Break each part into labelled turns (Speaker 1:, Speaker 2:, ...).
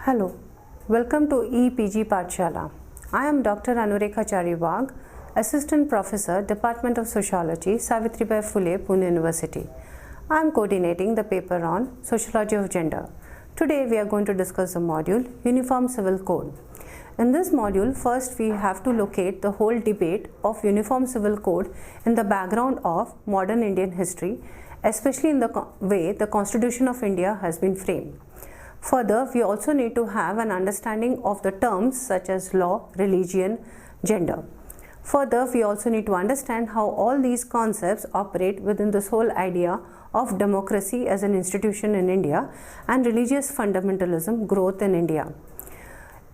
Speaker 1: Hello, welcome to EPG Pathshala. I am Dr. Anurekha Chariwag, Assistant Professor, Department of Sociology, Savitribai Phule, Pune University. I am coordinating the paper on Sociology of Gender. Today we are going to discuss the module Uniform Civil Code. In this module, first we have to locate the whole debate of Uniform Civil Code in the background of modern Indian history, especially in the way the Constitution of India has been framed. Further, we also need to have an understanding of the terms such as law, religion, gender. Further, we also need to understand how all these concepts operate within this whole idea of democracy as an institution in India and religious fundamentalism growth in India.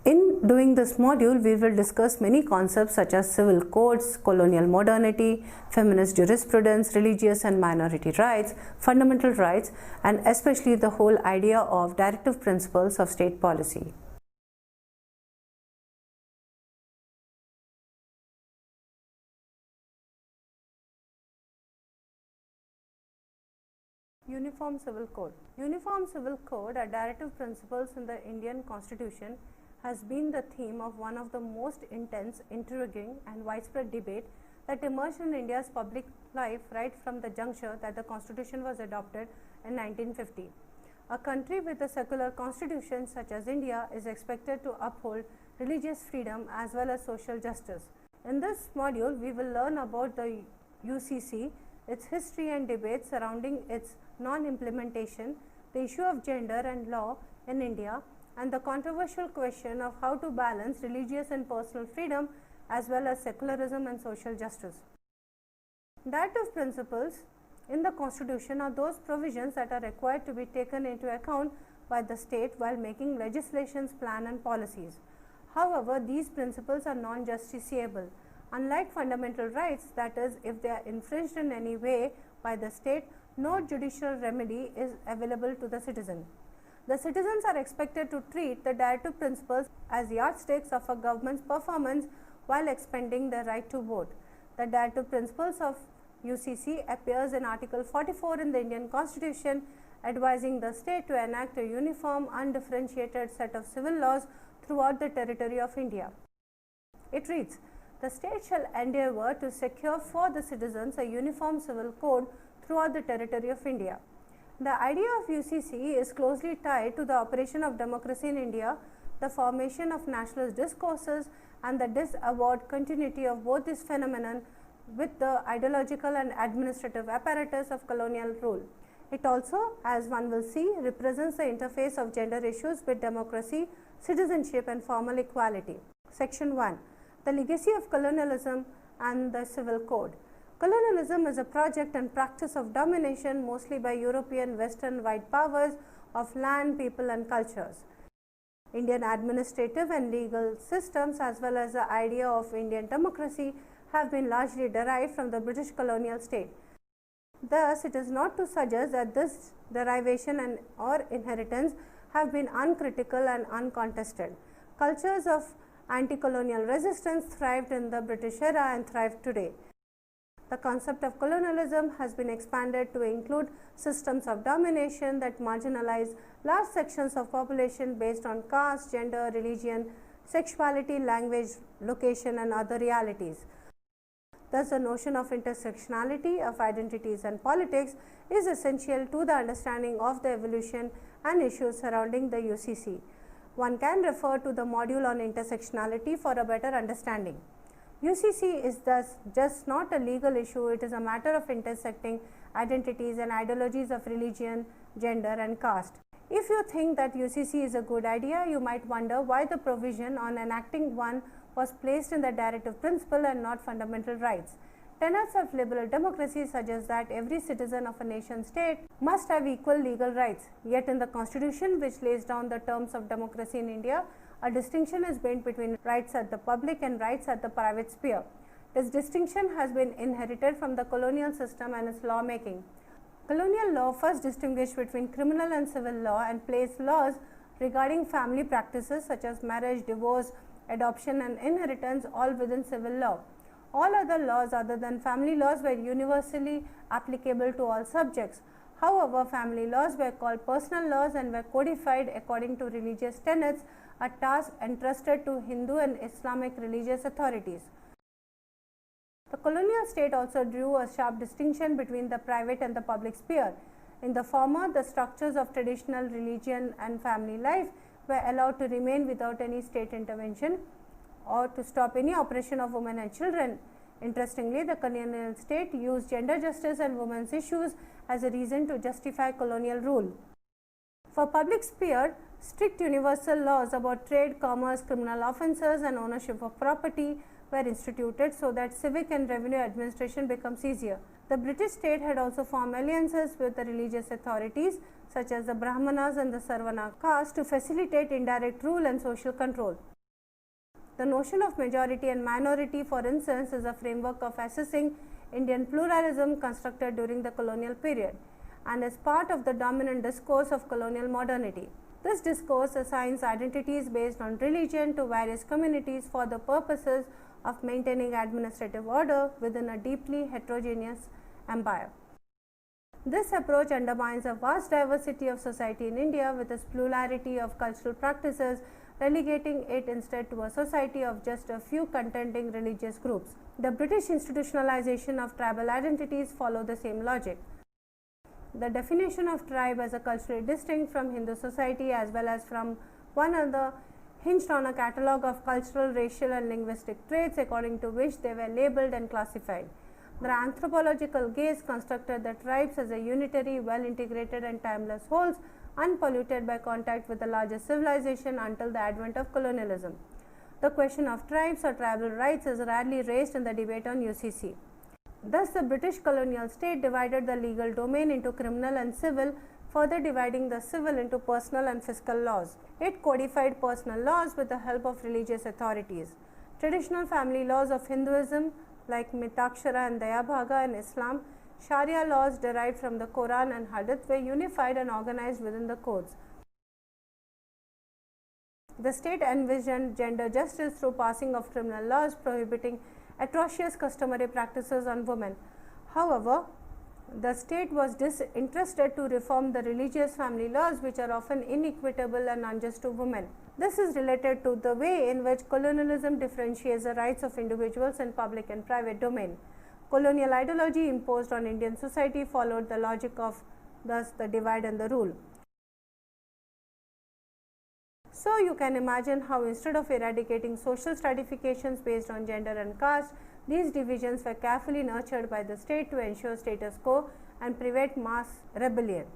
Speaker 1: In doing this module, we will discuss many concepts such as civil codes, colonial modernity, feminist jurisprudence, religious and minority rights, fundamental rights, and especially the whole idea of directive principles of state policy. Uniform Civil Code. Uniform Civil Code are directive principles in the Indian Constitution has been the theme of one of the most intense, intriguing and widespread debate that emerged in India's public life right from the juncture that the Constitution was adopted in 1950. A country with a secular constitution such as India is expected to uphold religious freedom as well as social justice. In this module, we will learn about the UCC, its history and debates surrounding its non-implementation, the issue of gender and law in India, and the controversial question of how to balance religious and personal freedom as well as secularism and social justice. Directive principles in the Constitution are those provisions that are required to be taken into account by the state while making legislations, plan and policies. However, these principles are non-justiciable. Unlike fundamental rights, that is, if they are infringed in any way by the state, no judicial remedy is available to the citizen. The citizens are expected to treat the directive principles as yardsticks of a government's performance while expending their right to vote. The directive principles of UCC appears in Article 44 in the Indian Constitution, advising the state to enact a uniform, undifferentiated set of civil laws throughout the territory of India. It reads, "The state shall endeavour to secure for the citizens a uniform civil code throughout the territory of India." The idea of UCC is closely tied to the operation of democracy in India, the formation of nationalist discourses, and the disavowed continuity of both this phenomenon with the ideological and administrative apparatus of colonial rule. It also, as one will see, represents the interface of gender issues with democracy, citizenship, and formal equality. Section 1. The legacy of colonialism and the civil code. Colonialism is a project and practice of domination mostly by European Western white powers of land, people and cultures. Indian administrative and legal systems as well as the idea of Indian democracy have been largely derived from the British colonial state. Thus, it is not to suggest that this derivation and or inheritance have been uncritical and uncontested. Cultures of anti-colonial resistance thrived in the British era and thrive today. The concept of colonialism has been expanded to include systems of domination that marginalize large sections of population based on caste, gender, religion, sexuality, language, location and other realities. Thus, the notion of intersectionality of identities and politics is essential to the understanding of the evolution and issues surrounding the UCC. One can refer to the module on intersectionality for a better understanding. UCC is thus just not a legal issue, it is a matter of intersecting identities and ideologies of religion, gender and caste. If you think that UCC is a good idea, you might wonder why the provision on enacting one was placed in the directive principle and not fundamental rights. Tenets of liberal democracy suggest that every citizen of a nation state must have equal legal rights. Yet in the Constitution, which lays down the terms of democracy in India, a distinction is made between rights at the public and rights at the private sphere. This distinction has been inherited from the colonial system and its lawmaking. Colonial law first distinguished between criminal and civil law and placed laws regarding family practices such as marriage, divorce, adoption and inheritance all within civil law. All other laws other than family laws were universally applicable to all subjects. However, family laws were called personal laws and were codified according to religious tenets, a task entrusted to Hindu and Islamic religious authorities. The colonial state also drew a sharp distinction between the private and the public sphere. In the former, the structures of traditional religion and family life were allowed to remain without any state intervention or to stop any oppression of women and children. Interestingly, the colonial state used gender justice and women's issues as a reason to justify colonial rule. For public sphere, strict universal laws about trade, commerce, criminal offences and ownership of property were instituted so that civic and revenue administration becomes easier. The British state had also formed alliances with the religious authorities such as the Brahmanas and the Sarvana caste to facilitate indirect rule and social control. The notion of majority and minority, for instance, is a framework of assessing Indian pluralism constructed during the colonial period and is part of the dominant discourse of colonial modernity. This discourse assigns identities based on religion to various communities for the purposes of maintaining administrative order within a deeply heterogeneous empire. This approach undermines a vast diversity of society in India with its plurality of cultural practices, relegating it instead to a society of just a few contending religious groups. The British institutionalization of tribal identities follow the same logic. The definition of tribe as a culturally distinct from Hindu society as well as from one another hinged on a catalogue of cultural, racial and linguistic traits according to which they were labelled and classified. The anthropological gaze constructed the tribes as a unitary, well-integrated and timeless wholes, unpolluted by contact with the larger civilization until the advent of colonialism. The question of tribes or tribal rights is rarely raised in the debate on UCC. Thus, the British colonial state divided the legal domain into criminal and civil, further dividing the civil into personal and fiscal laws. It codified personal laws with the help of religious authorities. Traditional family laws of Hinduism like Mitakshara and Dayabhaga and Islam, Sharia laws derived from the Quran and Hadith were unified and organized within the codes. The state envisioned gender justice through passing of criminal laws prohibiting atrocious customary practices on women. However, the state was disinterested to reform the religious family laws, which are often inequitable and unjust to women. This is related to the way in which colonialism differentiates the rights of individuals in public and private domain. Colonial ideology imposed on Indian society followed the logic of thus the divide and the rule. So, you can imagine how instead of eradicating social stratifications based on gender and caste, these divisions were carefully nurtured by the state to ensure status quo and prevent mass rebellion.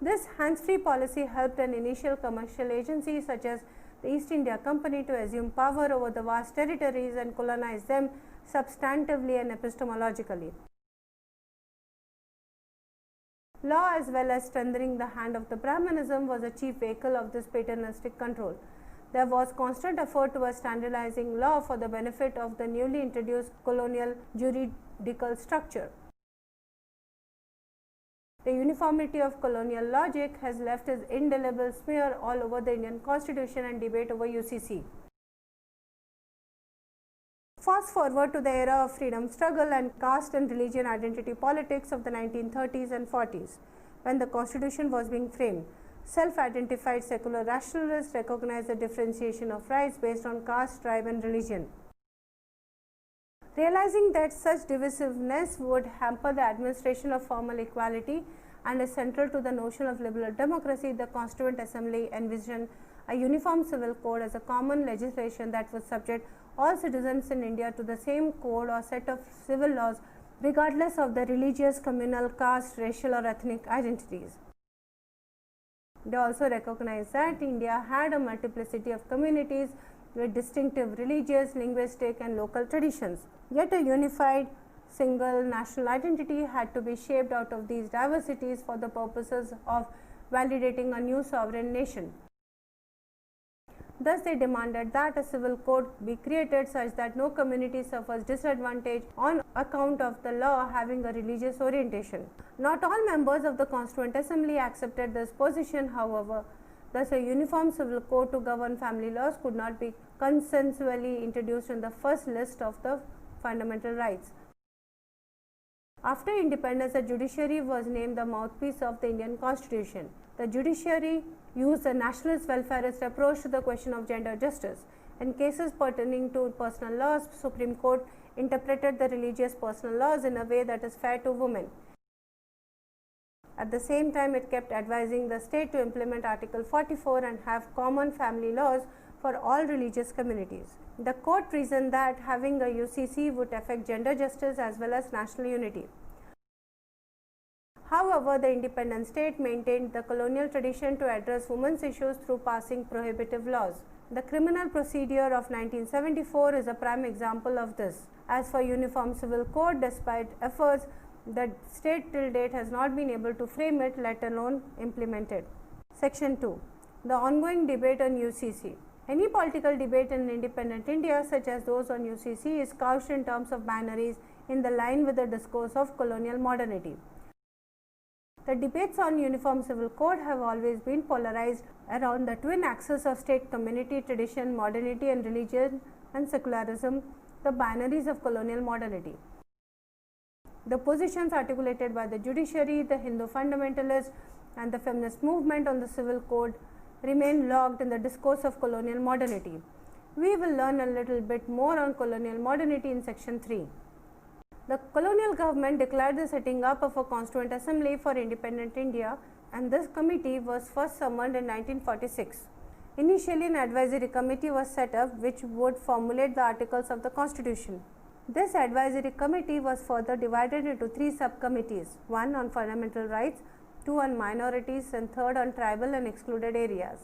Speaker 1: This hands-free policy helped an initial commercial agency such as the East India Company to assume power over the vast territories and colonize them substantively and epistemologically. Law, as well as strengthening the hand of the Brahmanism, was a chief vehicle of this paternalistic control. There was constant effort towards standardizing law for the benefit of the newly introduced colonial juridical structure. The uniformity of colonial logic has left its indelible smear all over the Indian Constitution and debate over UCC. Fast forward to the era of freedom struggle and caste and religion identity politics of the 1930s and 40s, when the Constitution was being framed. Self-identified secular rationalists recognized the differentiation of rights based on caste, tribe and religion. Realizing that such divisiveness would hamper the administration of formal equality and is central to the notion of liberal democracy, the Constituent Assembly envisioned a uniform civil code as a common legislation that would subject all citizens in India to the same code or set of civil laws regardless of their religious, communal, caste, racial or ethnic identities. They also recognized that India had a multiplicity of communities with distinctive religious, linguistic and local traditions. Yet a unified single national identity had to be shaped out of these diversities for the purposes of validating a new sovereign nation. Thus, they demanded that a civil code be created such that no community suffers disadvantage on account of the law having a religious orientation. Not all members of the Constituent Assembly accepted this position, however. Thus, a uniform civil code to govern family laws could not be consensually introduced in the first list of the fundamental rights. After independence, the judiciary was named the mouthpiece of the Indian Constitution. The judiciary used a nationalist welfarist approach to the question of gender justice. In cases pertaining to personal laws, Supreme Court interpreted the religious personal laws in a way that is fair to women. At the same time, it kept advising the state to implement Article 44 and have common family laws for all religious communities. The court reasoned that having a UCC would affect gender justice as well as national unity. However, the independent state maintained the colonial tradition to address women's issues through passing prohibitive laws. The Criminal Procedure of 1974 is a prime example of this. As for Uniform Civil Code, despite efforts, the state till date has not been able to frame it, let alone implement it. Section 2. The ongoing debate on UCC. Any political debate in independent India, such as those on UCC, is couched in terms of binaries in the line with the discourse of colonial modernity. The debates on Uniform Civil Code have always been polarized around the twin axes of state, community, tradition, modernity and religion and secularism, the binaries of colonial modernity. The positions articulated by the judiciary, the Hindu fundamentalists and the feminist movement on the civil code remain locked in the discourse of colonial modernity. We will learn a little bit more on colonial modernity in section 3. The colonial government declared the setting up of a Constituent Assembly for independent India, and this committee was first summoned in 1946. Initially, an advisory committee was set up which would formulate the articles of the Constitution. This advisory committee was further divided into 3 subcommittees, 1 on fundamental rights, 2 on minorities and 3rd on tribal and excluded areas.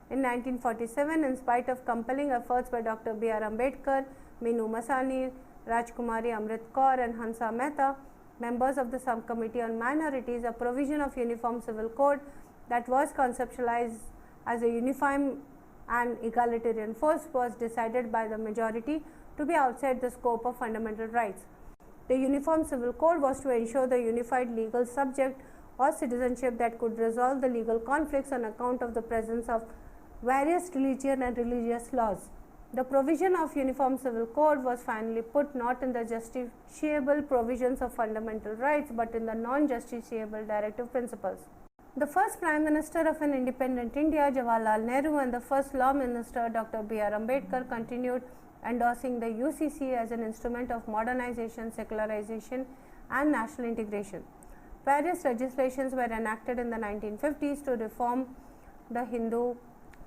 Speaker 1: In 1947, in spite of compelling efforts by Dr. B.R. Ambedkar, Meenu Masani, Rajkumari Amrit Kaur and Hansa Mehta, members of the subcommittee on minorities, a provision of Uniform Civil Code that was conceptualized as a uniform and egalitarian force was decided by the majority to be outside the scope of fundamental rights. The Uniform Civil Code was to ensure the unified legal subject or citizenship that could resolve the legal conflicts on account of the presence of various religion and religious laws. The provision of Uniform Civil Code was finally put not in the justiciable provisions of fundamental rights but in the non-justiciable directive principles. The first Prime Minister of an independent India, Jawaharlal Nehru, and the first Law Minister, Dr. B.R. Ambedkar, continued endorsing the UCC as an instrument of modernization, secularization and national integration. Various legislations were enacted in the 1950s to reform the Hindu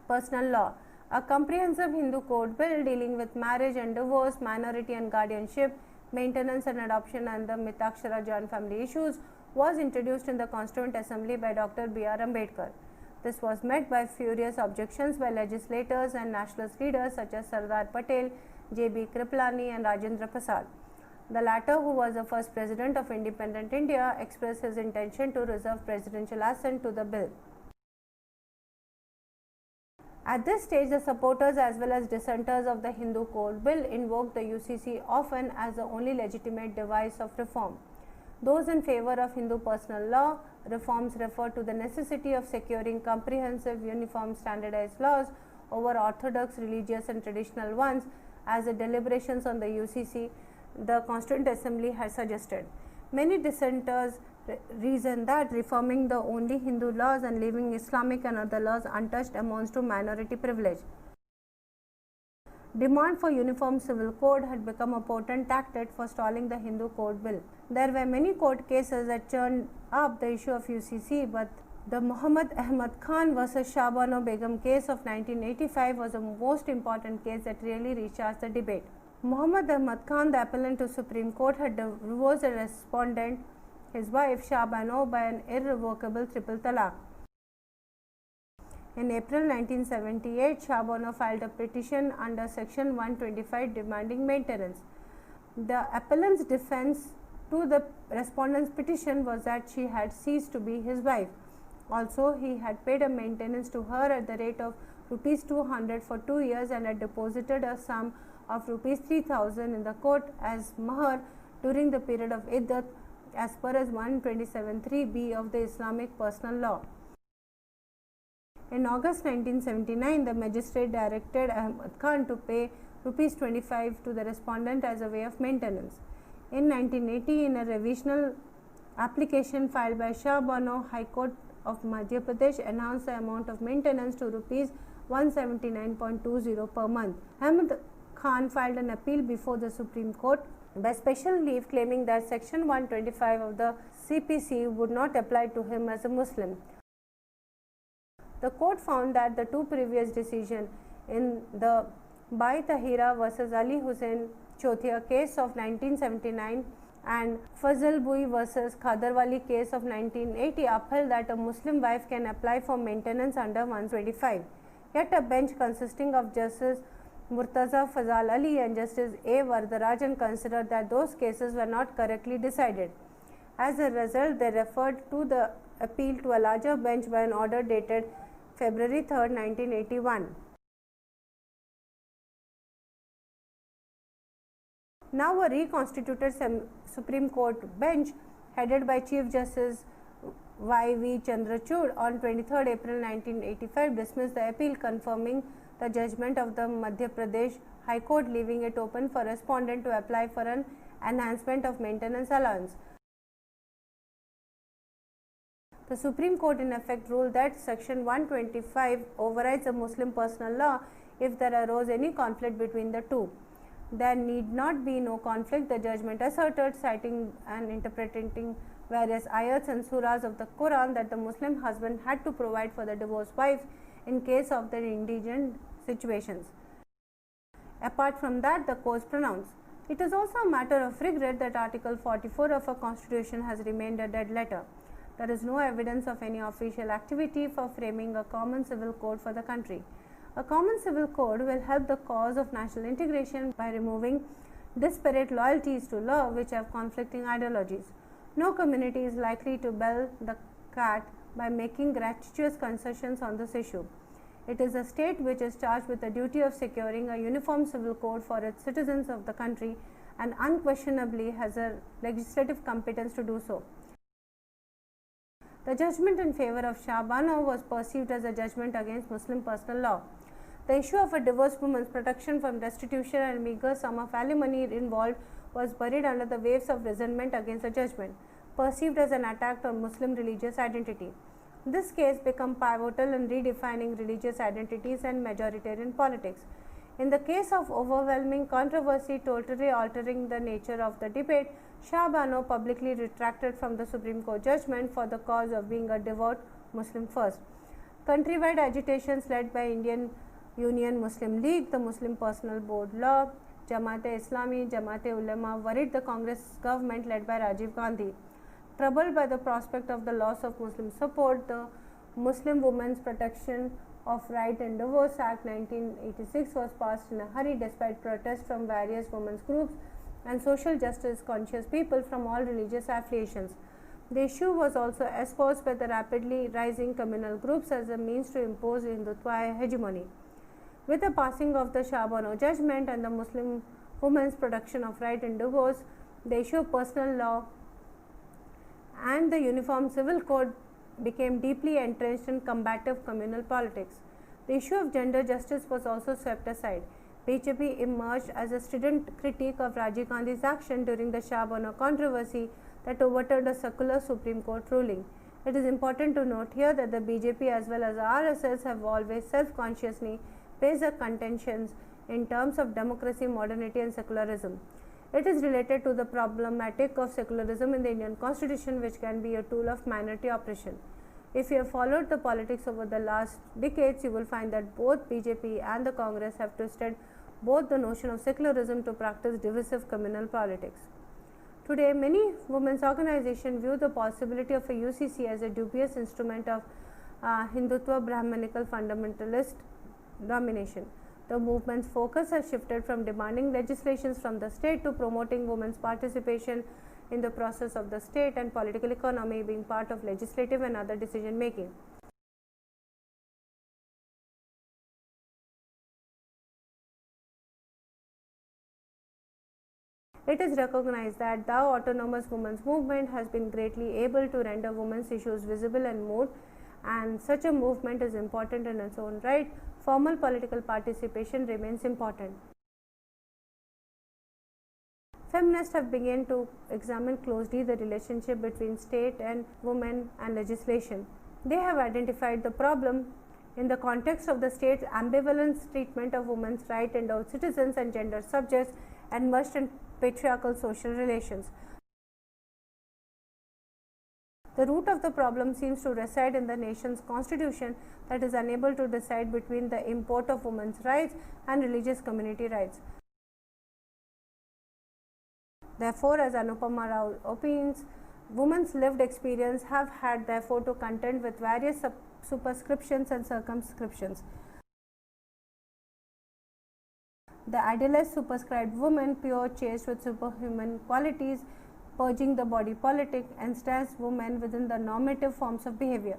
Speaker 1: personal law. A comprehensive Hindu code bill dealing with marriage and divorce, minority and guardianship, maintenance and adoption and the Mitakshara joint family issues was introduced in the Constituent Assembly by Dr. B.R. Ambedkar. This was met by furious objections by legislators and nationalist leaders such as Sardar Patel, J.B. Kripalani and Rajendra Prasad. The latter, who was the first president of independent India, expressed his intention to reserve presidential assent to the bill. At this stage, the supporters as well as dissenters of the Hindu Code Bill invoked the UCC often as the only legitimate device of reform. Those in favor of Hindu personal law reforms refer to the necessity of securing comprehensive, uniform, standardized laws over orthodox, religious and traditional ones, as the deliberations on the UCC, the Constituent Assembly has suggested. Many dissenters reason that reforming the only Hindu laws and leaving Islamic and other laws untouched amounts to minority privilege. Demand for Uniform Civil Code had become a potent tactic for stalling the Hindu Code Bill. There were many court cases that churned up the issue of UCC, but the Muhammad Ahmad Khan versus Shah Bano Begum case of 1985 was the most important case that really recharged the debate. Muhammad Ahmad Khan, the appellant to Supreme Court, had divorced a respondent, his wife Shah Bano, by an irrevocable triple talaq. In April 1978, Shah Bano filed a petition under Section 125 demanding maintenance. The appellant's defense to the respondent's petition was that she had ceased to be his wife. Also, he had paid a maintenance to her at the rate of Rs 200 for 2 years and had deposited a sum of Rs 3000 in the court as mahar during the period of iddat, as per as 127(3)(b) of the Islamic personal law. In August 1979, the magistrate directed Ahmad Khan to pay Rs 25 to the respondent as a way of maintenance. In 1980, in a revisional application filed by Shah Bano, High Court of Madhya Pradesh announced the amount of maintenance to rupees 179.20 per month. Ahmed Khan filed an appeal before the Supreme Court by special leave, claiming that Section 125 of the CPC would not apply to him as a Muslim. The court found that the two previous decisions in the Bai Tahira versus Ali Hussain Chothia case of 1979 and Fazal Bui versus Khadarwali case of 1980 upheld that a Muslim wife can apply for maintenance under 125. Yet a bench consisting of Justice Murtaza Fazal Ali and Justice A. Vardarajan considered that those cases were not correctly decided. As a result, they referred to the appeal to a larger bench by an order dated February 3, 1981. Now, a reconstituted Supreme Court bench headed by Chief Justice Y.V. Chandrachud on 23 April 1985 dismissed the appeal, confirming the judgment of the Madhya Pradesh High Court, leaving it open for respondent to apply for an enhancement of maintenance allowance. The Supreme Court in effect ruled that Section 125 overrides a Muslim personal law if there arose any conflict between the two. There need not be no conflict, the judgment asserted, citing and interpreting various ayats and surahs of the Quran, that the Muslim husband had to provide for the divorced wife in case of their indigent situations. Apart from that, the court pronounced, it is also a matter of regret that Article 44 of our Constitution has remained a dead letter. There is no evidence of any official activity for framing a common civil code for the country. A common civil code will help the cause of national integration by removing disparate loyalties to law which have conflicting ideologies. No community is likely to bell the cat by making gratuitous concessions on this issue. It is a state which is charged with the duty of securing a uniform civil code for its citizens of the country and unquestionably has a legislative competence to do so. The judgment in favor of Shah Bano was perceived as a judgment against Muslim personal law. The issue of a divorced woman's protection from restitution and meager sum of alimony involved was buried under the waves of resentment against the judgment, perceived as an attack on Muslim religious identity. This case became pivotal in redefining religious identities and majoritarian politics. In the case of overwhelming controversy totally altering the nature of the debate, Shah Bano publicly retracted from the Supreme Court judgment for the cause of being a devout Muslim first. Countrywide agitations led by Indian Union Muslim League, the Muslim Personal Board Law, Jamaat-e-Islami, Jamaat-e-Ulema worried the Congress government led by Rajiv Gandhi. Troubled by the prospect of the loss of Muslim support, the Muslim Women's Protection of Right and Divorce Act 1986 was passed in a hurry despite protests from various women's groups and social justice conscious people from all religious affiliations. The issue was also espoused by the rapidly rising communal groups as a means to impose Hindutva hegemony. With the passing of the Shah Bano judgment and the Muslim Women's Protection of Right and Divorce, the issue of personal law and the Uniform Civil Code became deeply entrenched in combative communal politics. The issue of gender justice was also swept aside. BJP emerged as a strident critique of Rajiv Gandhi's action during the Shah Bano controversy that overturned a secular Supreme Court ruling. It is important to note here that the BJP as well as RSS have always self-consciously placed their contentions in terms of democracy, modernity and secularism. It is related to the problematic of secularism in the Indian Constitution, which can be a tool of minority oppression. If you have followed the politics over the last decades, you will find that both BJP and the Congress have twisted both the notion of secularism to practice divisive communal politics. Today, many women's organizations view the possibility of a UCC as a dubious instrument of Hindutva Brahmanical fundamentalist domination. The movement's focus has shifted from demanding legislations from the state to promoting women's participation in the process of the state and political economy, being part of legislative and other decision making. It is recognized that the autonomous women's movement has been greatly able to render women's issues visible and moved, and such a movement is important in its own right. Formal political participation remains important. feminists have begun to examine closely the relationship between state and women and legislation. They have identified the problem in the context of the state's ambivalent treatment of women's rights, endowed citizens and gender subjects enmeshed in patriarchal social relations. The root of the problem seems to reside in the nation's constitution that is unable to decide between the import of women's rights and religious community rights. Therefore, as Anupama Rao opines, women's lived experience have had therefore to contend with various superscriptions and circumscriptions. The idealized superscribed woman, pure, chaste with superhuman qualities, purging the body politic, ensnares women within the normative forms of behavior.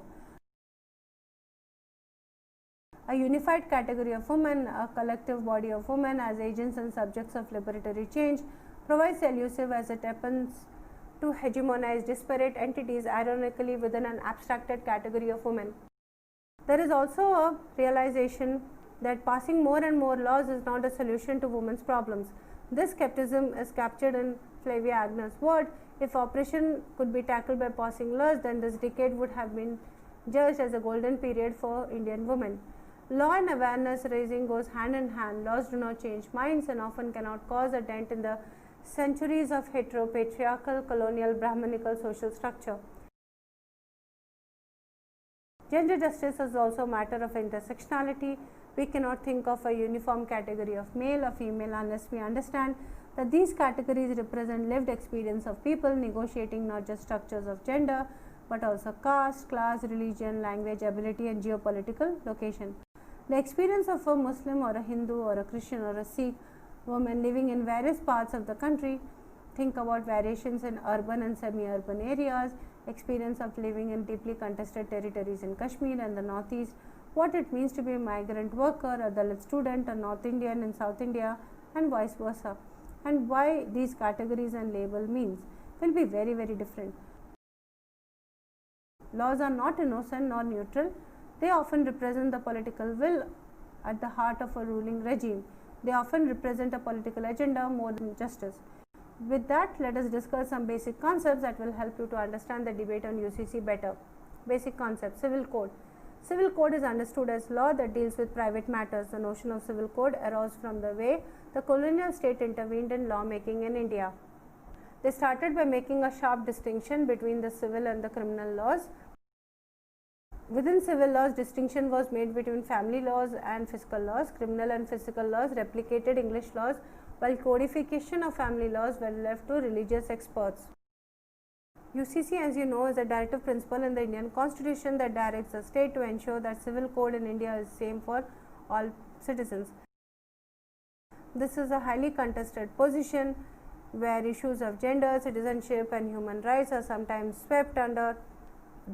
Speaker 1: A unified category of women, a collective body of women as agents and subjects of liberatory change, provides elusive as it happens to hegemonize disparate entities ironically within an abstracted category of women. There is also a realization that passing more and more laws is not a solution to women's problems. This skepticism is captured in Flavia Agner's word: if oppression could be tackled by passing laws, then this decade would have been judged as a golden period for Indian women. Law and awareness raising goes hand in hand. Laws do not change minds and often cannot cause a dent in the centuries of heteropatriarchal, colonial, Brahmanical social structure. Gender justice is also a matter of intersectionality. We cannot think of a uniform category of male or female unless we understand that these categories represent lived experience of people negotiating not just structures of gender, but also caste, class, religion, language, ability and geopolitical location. The experience of a Muslim or a Hindu or a Christian or a Sikh woman living in various parts of the country, think about variations in urban and semi-urban areas, experience of living in deeply contested territories in Kashmir and the Northeast, what it means to be a migrant worker, a Dalit student, a North Indian in South India and vice versa, and why these categories and label means will be very, very different. Laws are not innocent nor neutral. They often represent the political will at the heart of a ruling regime. They often represent a political agenda more than justice. With that, let us discuss some basic concepts that will help you to understand the debate on UCC better. Basic concept: Civil Code. Civil Code is understood as law that deals with private matters. The notion of Civil Code arose from the way the colonial state intervened in lawmaking in India. They started by making a sharp distinction between the civil and the criminal laws. Within civil laws, distinction was made between family laws and fiscal laws. Criminal and physical laws replicated English laws, while codification of family laws were left to religious experts. UCC, as you know, is a directive principle in the Indian Constitution that directs the state to ensure that civil code in India is same for all citizens. This is a highly contested position where issues of gender, citizenship and human rights are sometimes swept under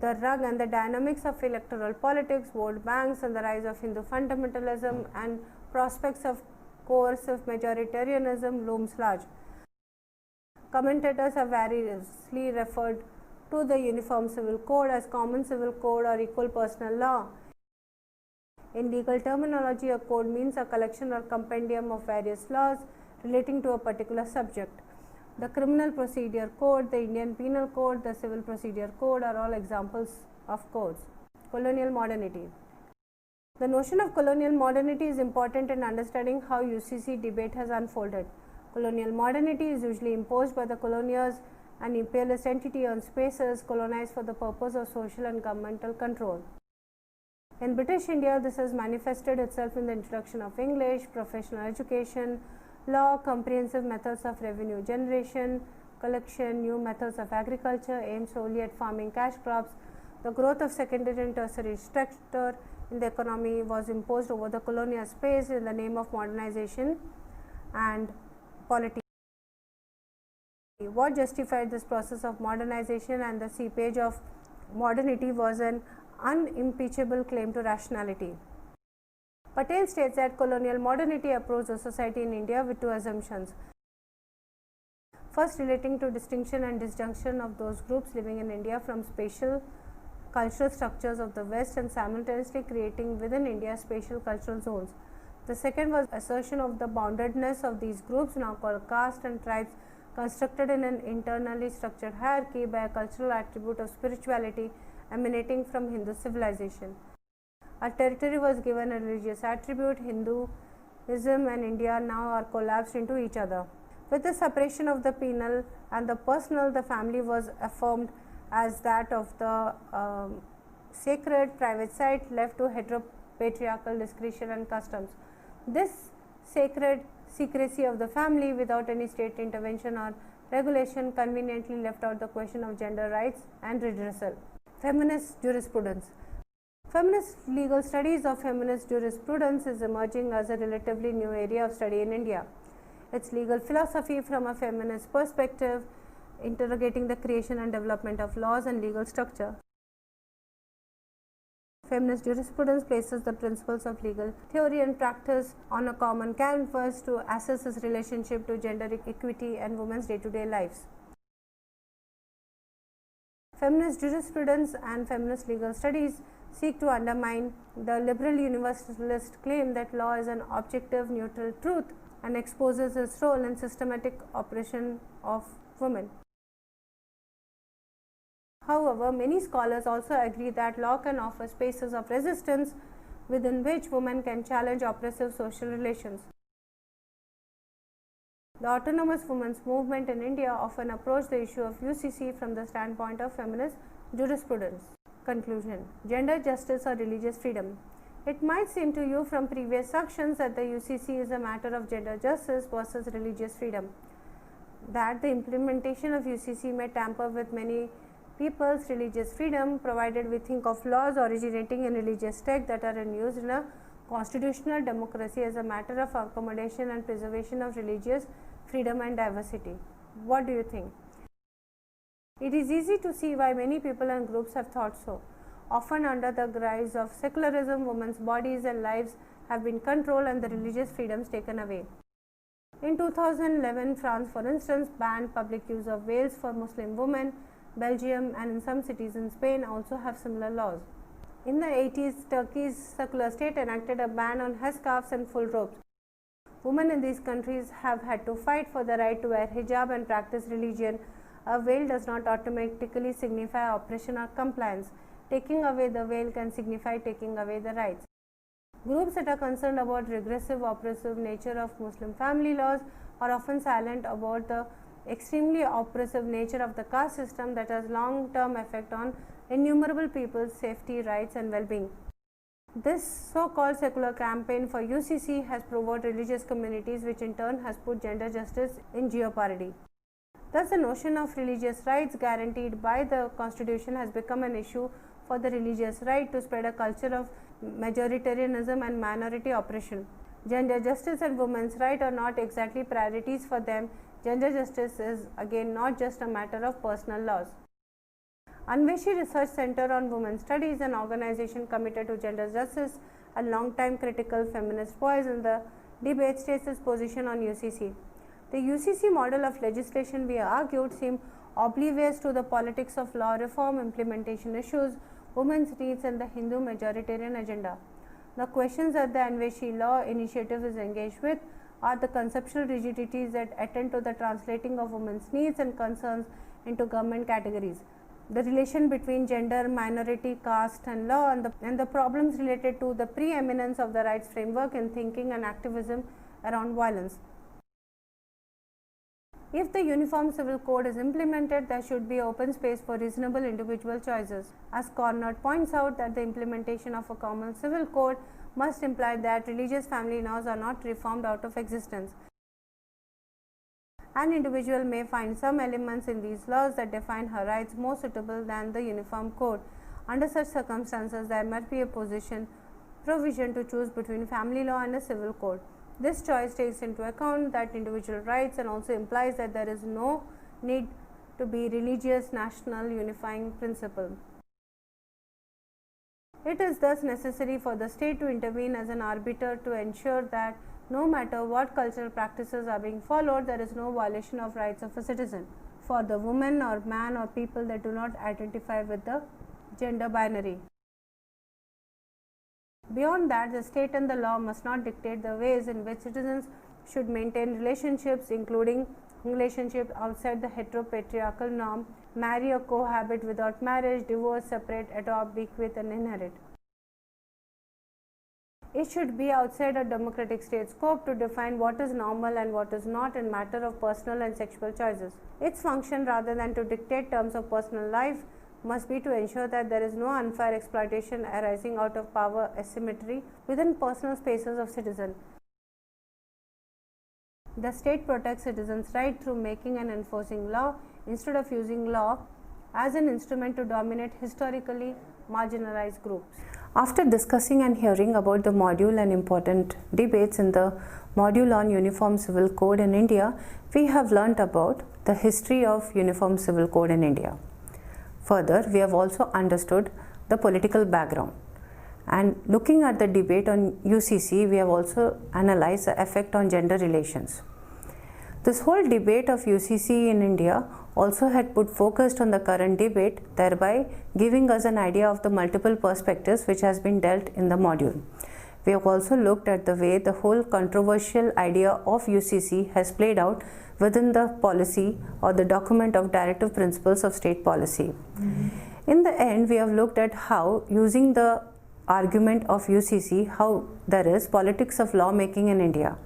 Speaker 1: the rug, and the dynamics of electoral politics, vote banks and the rise of Hindu fundamentalism and prospects of coercive majoritarianism looms large. Commentators have variously referred to the Uniform Civil Code as Common Civil Code or Equal Personal Law. In legal terminology, a code means a collection or compendium of various laws relating to a particular subject. The Criminal Procedure Code, the Indian Penal Code, the Civil Procedure Code are all examples of codes. Colonial modernity. The notion of colonial modernity is important in understanding how UCC debate has unfolded. Colonial modernity is usually imposed by the colonials, an imperialist entity on spaces colonized for the purpose of social and governmental control. In British India, this has manifested itself in the introduction of English, professional education, law, comprehensive methods of revenue generation, collection, new methods of agriculture aimed solely at farming cash crops. The growth of secondary and tertiary structure in the economy was imposed over the colonial space in the name of modernization and polity. What justified this process of modernization and the seepage of modernity was an unimpeachable claim to rationality. Patel states that colonial modernity approached the society in India with two assumptions. First, relating to distinction and disjunction of those groups living in India from spatial cultural structures of the West and simultaneously creating within India spatial cultural zones. The second was assertion of the boundedness of these groups, now called caste and tribes, constructed in an internally structured hierarchy by a cultural attribute of spirituality emanating from Hindu civilization. A territory was given a religious attribute. Hinduism and India now are collapsed into each other. With the separation of the penal and the personal, the family was affirmed as that of the sacred private site left to heteropatriarchal discretion and customs. This sacred secrecy of the family without any state intervention or regulation conveniently left out the question of gender rights and redressal. Feminist jurisprudence. Feminist legal studies of feminist jurisprudence is emerging as a relatively new area of study in India. Its legal philosophy from a feminist perspective, interrogating the creation and development of laws and legal structure. Feminist jurisprudence places the principles of legal theory and practice on a common canvas to assess its relationship to gender equity and women's day-to-day lives. Feminist jurisprudence and feminist legal studies seek to undermine the liberal universalist claim that law is an objective, neutral truth and exposes its role in systematic oppression of women. However, many scholars also agree that law can offer spaces of resistance within which women can challenge oppressive social relations. The autonomous women's movement in India often approached the issue of UCC from the standpoint of feminist jurisprudence. Conclusion: gender justice or religious freedom. It might seem to you from previous sections that the UCC is a matter of gender justice versus religious freedom, that the implementation of UCC may tamper with many people's religious freedom, provided we think of laws originating in religious texts that are in use in a constitutional democracy as a matter of accommodation and preservation of religious freedom and diversity. What do you think? It is easy to see why many people and groups have thought so. Often under the guise of secularism, women's bodies and lives have been controlled and the religious freedoms taken away. In 2011, France, for instance, banned public use of veils for Muslim women. Belgium and in some cities in Spain also have similar laws. In the 80s, Turkey's secular state enacted a ban on headscarves and full robes. Women in these countries have had to fight for the right to wear hijab and practice religion. A veil does not automatically signify oppression or compliance. Taking away the veil can signify taking away the rights. Groups that are concerned about regressive, oppressive nature of Muslim family laws are often silent about the extremely oppressive nature of the caste system that has long-term effect on innumerable people's safety, rights and well-being. This so-called secular campaign for UCC has provoked religious communities, which in turn has put gender justice in jeopardy. Thus, the notion of religious rights guaranteed by the Constitution has become an issue for the religious right to spread a culture of majoritarianism and minority oppression. Gender justice and women's rights are not exactly priorities for them. Gender justice is again not just a matter of personal laws. Anveshi Research Center on Women's Studies, an organization committed to gender justice and long-time critical feminist voice in the debate, states its position on UCC. The UCC model of legislation, we argued, seemed oblivious to the politics of law reform, implementation issues, women's needs and the Hindu majoritarian agenda. The questions that the Anveshi Law Initiative is engaged with are the conceptual rigidities that attend to the translating of women's needs and concerns into government categories, the relation between gender, minority, caste and law, and the problems related to the preeminence of the rights framework in thinking and activism around violence. If the Uniform Civil Code is implemented, there should be open space for reasonable individual choices. As Cornard points out, that the implementation of a common civil code must imply that religious family laws are not reformed out of existence. An individual may find some elements in these laws that define her rights more suitable than the Uniform Code. Under such circumstances, there must be a provision to choose between family law and a civil code. This choice takes into account that individual rights and also implies that there is no need to be religious national unifying principle. It is thus necessary for the state to intervene as an arbiter to ensure that no matter what cultural practices are being followed, there is no violation of rights of a citizen. For the woman or man or people that do not identify with the gender binary. Beyond that, the state and the law must not dictate the ways in which citizens should maintain relationships, including relationship outside the heteropatriarchal norm, marry or cohabit without marriage, divorce, separate, adopt, bequeath and inherit. It should be outside a democratic state scope to define what is normal and what is not in matter of personal and sexual choices. Its function, rather than to dictate terms of personal life, must be to ensure that there is no unfair exploitation arising out of power asymmetry within personal spaces of citizens. The state protects citizens' right through making and enforcing law instead of using law as an instrument to dominate historically marginalized groups. After discussing and hearing about the module and important debates in the module on Uniform Civil Code in India, we have learnt about the history of Uniform Civil Code in India. Further, we have also understood the political background. And looking at the debate on UCC, we have also analyzed the effect on gender relations. This whole debate of UCC in India also had put focus on the current debate, thereby giving us an idea of the multiple perspectives which has been dealt in the module. We have also looked at the way the whole controversial idea of UCC has played out within the policy or the document of directive principles of state policy. In the end, we have looked at how, using the argument of UCC, how there is politics of lawmaking in India,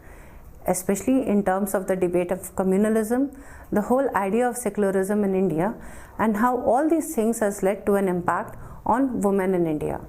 Speaker 1: especially in terms of the debate of communalism, the whole idea of secularism in India, and how all these things has led to an impact on women in India.